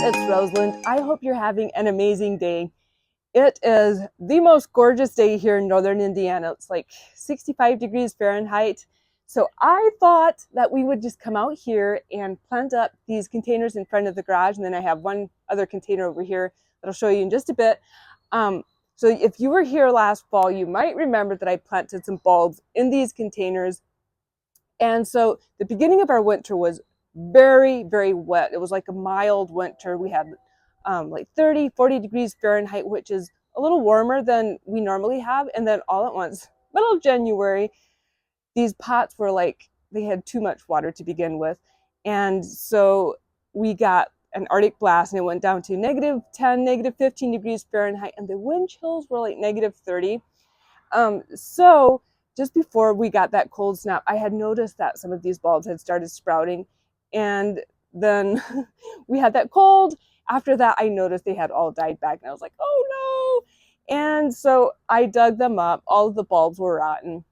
it's Rosalind. I hope you're having an amazing day. It is the most gorgeous day here in northern Indiana. It's like 65 degrees Fahrenheit. So I thought that we would just come out here and plant up these containers in front of the garage. And then I have one other container over here that I'll show you in just a bit. So if you were here last fall, you might remember that I planted some bulbs in these containers. And so the beginning of our winter was very, very wet. It was like a mild winter. We had like 30, 40 degrees Fahrenheit, which is a little warmer than we normally have. And then all at once, middle of January, these pots were like, they had too much water to begin with. And so we got an Arctic blast and it went down to negative 10, negative 15 degrees Fahrenheit. And the wind chills were like negative 30. So just before we got that cold snap, I had noticed that some of these bulbs had started sprouting. And then we had that cold. After that, I noticed they had all died back. And I was like, oh no. And so I dug them up. All of the bulbs were rotten.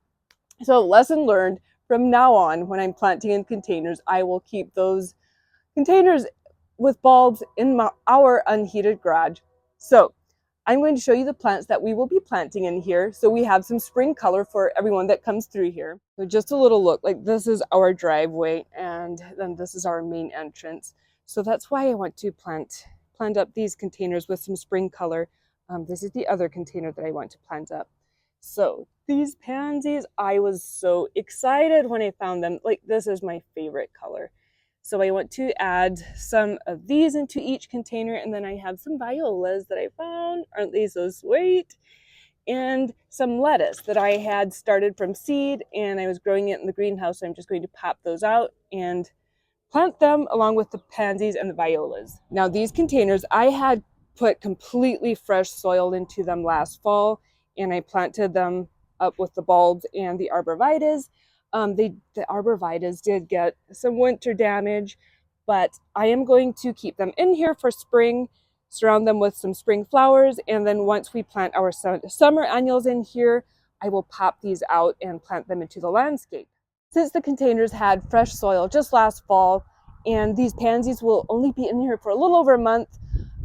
So lesson learned, from now on, when I'm planting in containers, I will keep those containers with bulbs in our unheated garage. So I'm going to show you the plants that we will be planting in here. So we have some spring color for everyone that comes through here. So just a little look, like this is our driveway and then this is our main entrance. So that's why I want to plant up these containers with some spring color. This is the other container that I want to plant up. So these pansies, I was so excited when I found them. Like, this is my favorite color. So I want to add some of these into each container, and then I have some violas that I found. Aren't they so sweet? And some lettuce that I had started from seed, and I was growing it in the greenhouse. So I'm just going to pop those out and plant them along with the pansies and the violas. Now these containers, I had put completely fresh soil into them last fall, and I planted them up with the bulbs and the arborvitaes. The arborvitaes did get some winter damage, but I am going to keep them in here for spring, surround them with some spring flowers, and then once we plant our summer annuals in here, I will pop these out and plant them into the landscape. Since the containers had fresh soil just last fall, and these pansies will only be in here for a little over a month,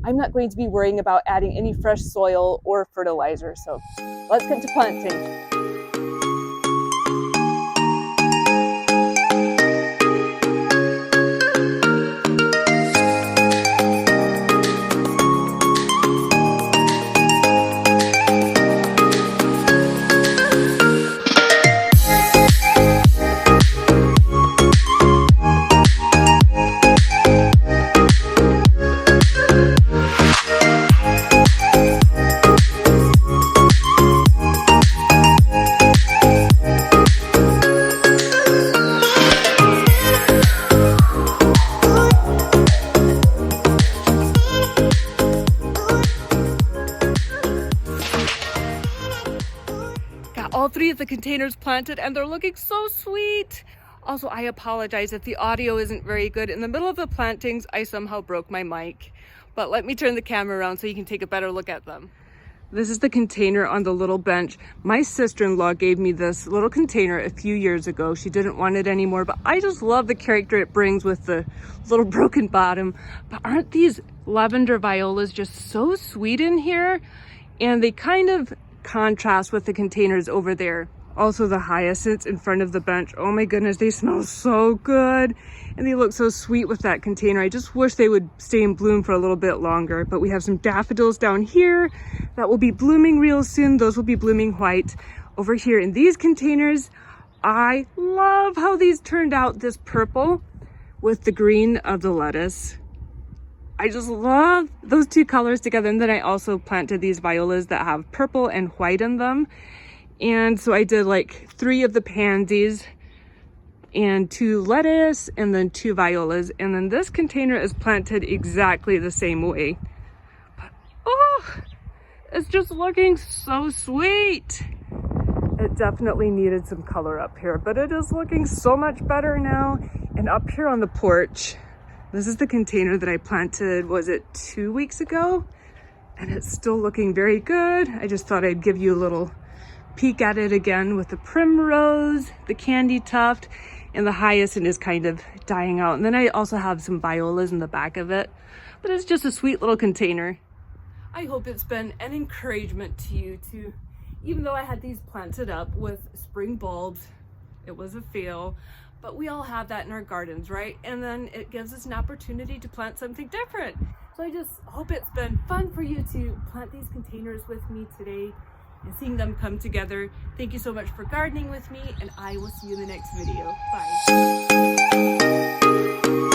I'm not going to be worrying about adding any fresh soil or fertilizer. So let's get to planting. All three of the containers planted and they're looking so sweet. Also, I apologize if the audio isn't very good. In the middle of the plantings, I somehow broke my mic. But let me turn the camera around so you can take a better look at them. This is the container on the little bench. My sister-in-law gave me this little container a few years ago. She didn't want it anymore, but I just love the character it brings with the little broken bottom. But aren't these lavender violas just so sweet in here? And they kind of contrast with the containers over there. Also the hyacinths in front of the bench. Oh my goodness, they smell so good and they look so sweet with that container. I just wish they would stay in bloom for a little bit longer. But we have some daffodils down here that will be blooming real soon. Those will be blooming white. Over here in these containers, I love how these turned out, this purple with the green of the lettuce. I just love those two colors together. And then I also planted these violas that have purple and white in them. And so I did like 3 of the pansies and 2 lettuce and then 2 violas. And then this container is planted exactly the same way. But, oh, it's just looking so sweet. It definitely needed some color up here, but it is looking so much better now. And up here on the porch, this is the container that I planted, was it 2 weeks ago? And it's still looking very good. I just thought I'd give you a little peek at it again with the primrose, the candy tuft, and the hyacinth is kind of dying out. And then I also have some violas in the back of it, but it's just a sweet little container. I hope it's been an encouragement to you to, even though I had these planted up with spring bulbs, it was a fail, but we all have that in our gardens, right? And then it gives us an opportunity to plant something different. So I just hope it's been fun for you to plant these containers with me today and seeing them come together. Thank you so much for gardening with me, and I will see you in the next video. Bye.